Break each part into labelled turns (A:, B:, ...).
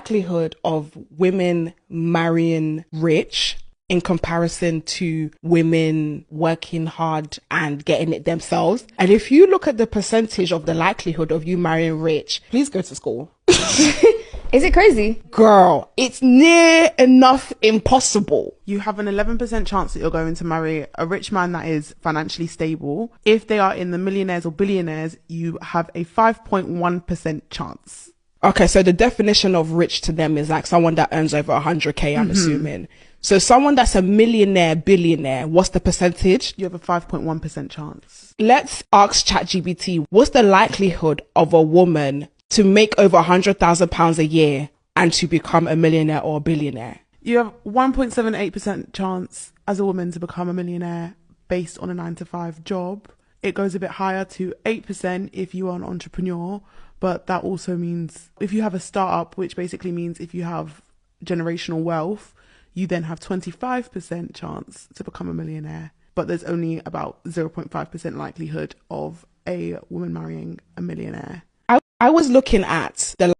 A: likelihood of women marrying rich in comparison to women working hard and getting it themselves. And if you look at the percentage of the likelihood of you marrying rich, please go to school.
B: Is it crazy?
A: Girl, it's near enough impossible.
C: You have an 11% chance that you're going to marry a rich man that is financially stable. If they are in the millionaires or billionaires, you have a 5.1% chance.
A: Okay, so the definition of rich to them is like someone that earns over 100K, I'm assuming. So someone that's a millionaire, billionaire, what's the percentage?
C: You have a 5.1% chance.
A: Let's ask ChatGPT, what's the likelihood of a woman to make over £100,000 a year and to become a millionaire or a billionaire?
C: You have 1.78% chance as a woman to become a millionaire based on a 9-to-5 job. It goes a bit higher to 8% if you are an entrepreneur, but that also means if you have a startup, which basically means if you have generational wealth, you then have 25% chance to become a millionaire. But there's only about 0.5% likelihood of a woman marrying a millionaire.
A: I was looking at the...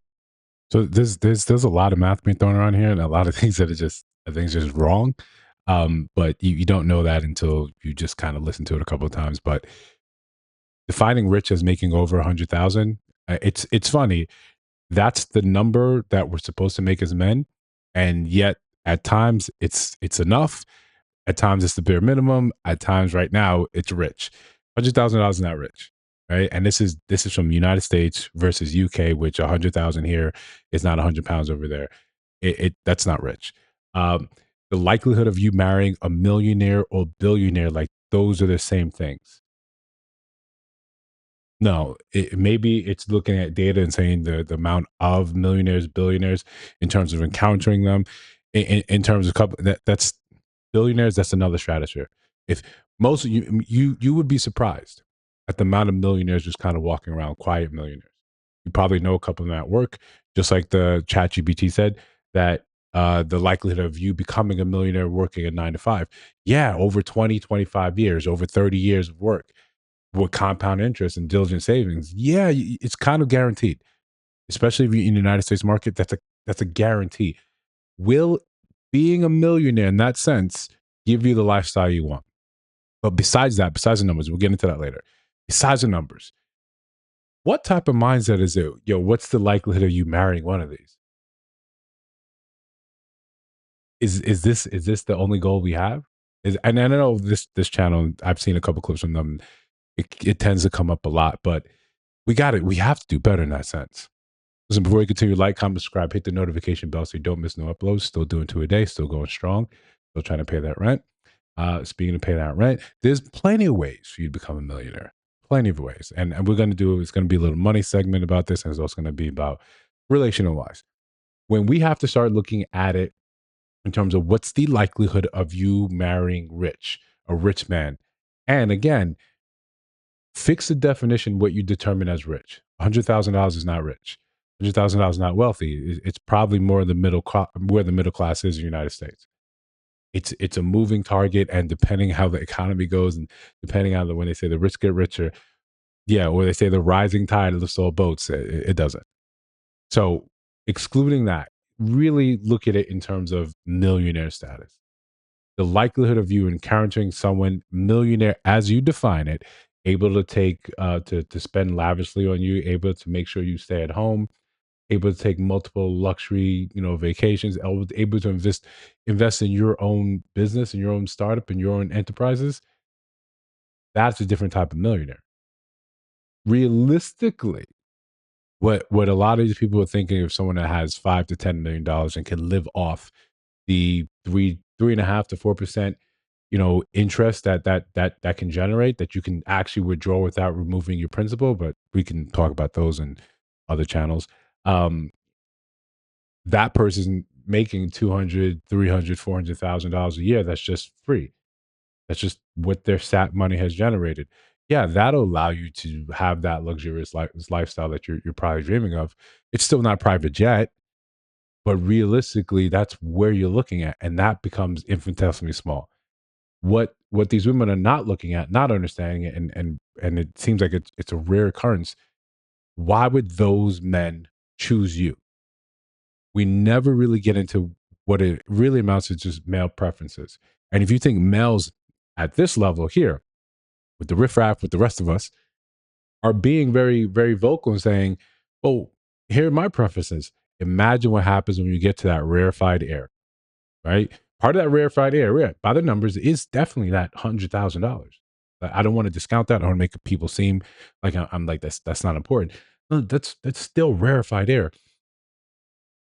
D: So there's a lot of math being thrown around here, and a lot of things that are just, I think, just wrong. But you don't know that until you just kind of listen to it a couple of times. But defining rich as making over 100,000, it's funny. That's the number that we're supposed to make as men, and yet at times it's enough. At times it's the bare minimum. At times, right now, it's rich. $100,000 is not rich. Right. And this is from the United States versus UK, which 100,000 here is not 100 pounds over there. That's not rich. The likelihood of you marrying a millionaire or billionaire, like those are the same things. No, maybe it's looking at data and saying the amount of millionaires, billionaires in terms of encountering them in terms of couple that's billionaires. That's another stratosphere. If most of you would be surprised at the amount of millionaires just kind of walking around, quiet millionaires. You probably know a couple of them at work, just like the ChatGPT said that the likelihood of you becoming a millionaire working a 9-to-5. Yeah, over 20, 25 years, over 30 years of work with compound interest and diligent savings. Yeah, it's kind of guaranteed, especially if you're in the United States market. That's a guarantee. Will being a millionaire in that sense give you the lifestyle you want? But besides that, besides the numbers, we'll get into that later. Besides the numbers, what type of mindset is it? What's the likelihood of you marrying one of these? Is this the only goal we have? And I know this channel, I've seen a couple clips from them. It tends to come up a lot, but we have to do better in that sense. Listen, before you continue, like, comment, subscribe, hit the notification bell so you don't miss no uploads. Still doing 2 a day, still going strong, still trying to pay that rent. Speaking of paying that rent, there's plenty of ways for you to become a millionaire. Plenty of ways. And we're going to do, it's going to be a little money segment about this, and it's also going to be about relational wise. When we have to start looking at it in terms of what's the likelihood of you marrying a rich man. And again, fix the definition, what you determine as rich. $100,000 is not rich. $100,000 is not wealthy. It's probably more where the middle class is in the United States. It's a moving target, and depending how the economy goes, and depending on when they say the rich get richer, or they say the rising tide lifts all boats, it doesn't. So excluding that, really look at it in terms of millionaire status. The likelihood of you encountering someone millionaire, as you define it, able to take to spend lavishly on you, able to make sure you stay at home, able to take multiple luxury, vacations, able to invest in your own business and your own startup and your own enterprises. That's a different type of millionaire. Realistically, what a lot of these people are thinking of someone that has $5 to $10 million and can live off the 3.5 to 4%, interest that can generate, that you can actually withdraw without removing your principal. But we can talk about those in other channels. That person making $200, $300, $400,000 a year, that's just free. That's just what their sat money has generated. Yeah, that'll allow you to have that luxurious lifestyle that you're probably dreaming of. It's still not private jet, but realistically, that's where you're looking at, and that becomes infinitesimally small. What these women are not looking at, not understanding it, and it seems like it's a rare occurrence. Why would those men choose you? we never really get into what it really amounts to, just male preferences. And if you think males at this level here, with the riffraff, with the rest of us, are being very, very vocal and saying, "Oh, here are my preferences." Imagine what happens when you get to that rarefied air, right? Part of that rarefied air, yeah, by the numbers, is definitely that $100,000. I don't want to discount that. I don't want to make people seem like I'm like that's not important. No, that's still rarefied air.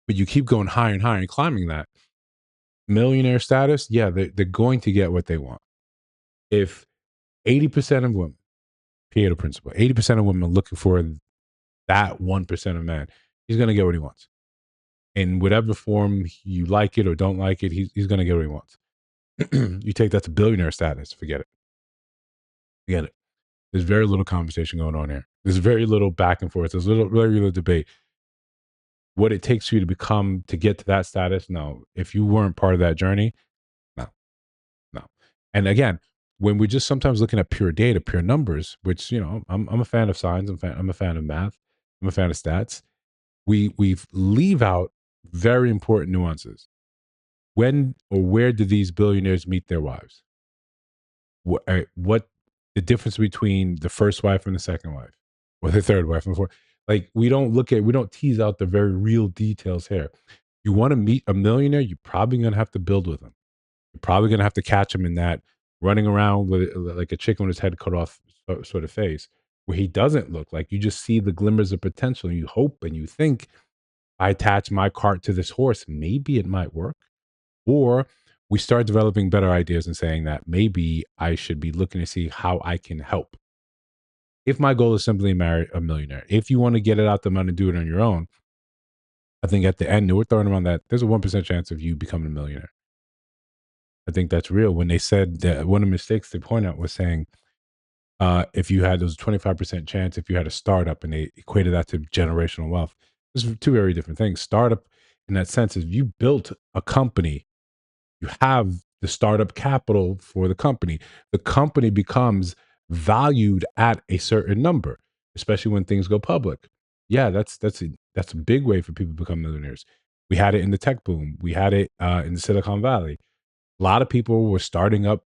D: But you keep going higher and higher and climbing that millionaire status. Yeah, they're going to get what they want. If 80% of women, Pareto principle, 80% of women are looking for that 1% of man, he's going to get what he wants. In whatever form you like it or don't like it, he's going to get what he wants. You take that to billionaire status, forget it. Forget it. There's very little conversation going on here. There's very little back and forth. There's very little debate. What it takes for you to get to that status, no. If you weren't part of that journey, no, no. And again, when we're just sometimes looking at pure data, pure numbers, which, I'm a fan of science, I'm a fan of math, I'm a fan of stats. We leave out very important nuances. When or where do these billionaires meet their wives? What the difference between the first wife and the second wife, or the third wife and fourth? Like, we don't tease out the very real details here. You want to meet a millionaire, you're probably going to have to build with him. You're probably going to have to catch him in that running around with like a chicken with his head cut off sort of phase, where he doesn't look like, you just see the glimmers of potential. You hope and you think, I attach my cart to this horse, maybe it might work. Or we start developing better ideas and saying that maybe I should be looking to see how I can help. If my goal is simply marry a millionaire, if you want to get it out the mud and do it on your own, I think at the end, we're throwing around that there's a 1% chance of you becoming a millionaire. I think that's real. When they said that, one of the mistakes they point out was saying, if you had those 25% chance, if you had a startup, and they equated that to generational wealth. Those are two very different things. Startup, in that sense, is you built a company, you have the startup capital for the company. The company becomes valued at a certain number, especially when things go public. Yeah, that's a big way for people to become millionaires. We had it in the tech boom. We had it in the Silicon Valley. A lot of people were starting up,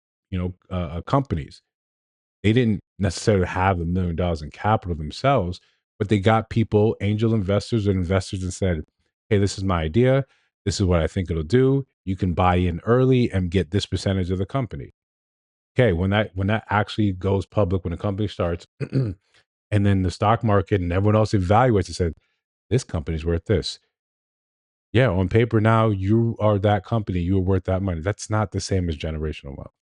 D: companies. They didn't necessarily have $1 million in capital themselves, but they got people, angel investors and investors, and said, "Hey, this is my idea. This is what I think it'll do. You can buy in early and get this percentage of the company." Okay, when that actually goes public, when a company starts, and then the stock market and everyone else evaluates and said, "This company's worth this." Yeah, on paper now you are that company. You are worth that money. That's not the same as generational wealth.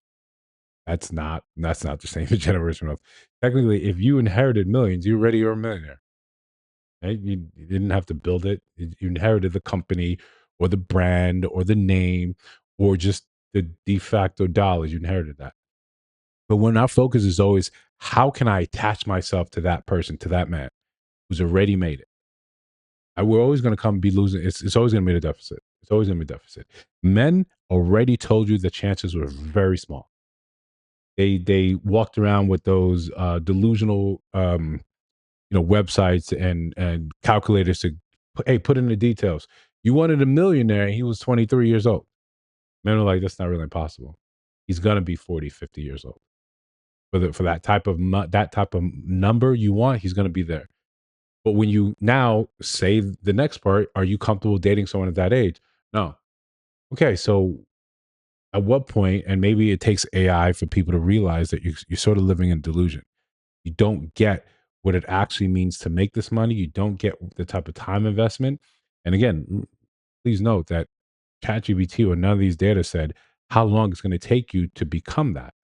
D: That's not the same as generational wealth. Technically, if you inherited millions, you already are a millionaire. Right? You didn't have to build it. You inherited the company or the brand or the name or just the de facto dollars. You inherited that. But when our focus is always, how can I attach myself to that person, to that man who's already made it? We're always going to come be losing. It's always going to be a deficit. It's always going to be a deficit. Men already told you the chances were very small. They walked around with those delusional websites and calculators to put in the details. You wanted a millionaire and he was 23 years old. Men are like, that's not really possible. He's gonna be 40, 50 years old. For that type of number you want, he's gonna be there. But when you now say the next part, are you comfortable dating someone at that age? No. Okay, so at what point, and maybe it takes AI for people to realize that you're sort of living in delusion. You don't get what it actually means to make this money. You don't get the type of time investment. And again, please note that ChatGPT or none of these data said how long it's going to take you to become that.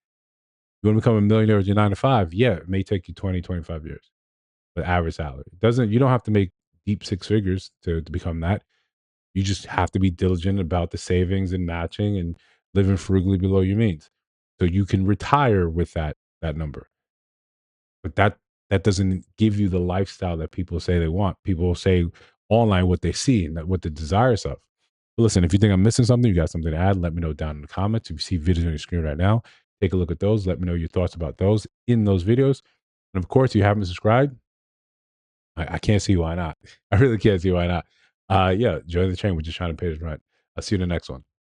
D: You want to become a millionaire with your 9 to 5? Yeah, it may take you 20, 25 years. The average salary. You don't have to make deep six figures to become that. You just have to be diligent about the savings and matching and living frugally below your means. So you can retire with that number. But that doesn't give you the lifestyle that people say they want. People say online what they see and what the desires of. But listen, if you think I'm missing something, you got something to add, let me know down in the comments. If you see videos on your screen right now, take a look at those. Let me know your thoughts about those in those videos. And of course, if you haven't subscribed, I can't see why not. I really can't see why not. Yeah, join the chain. We're just trying to pay his rent. I'll see you in the next one.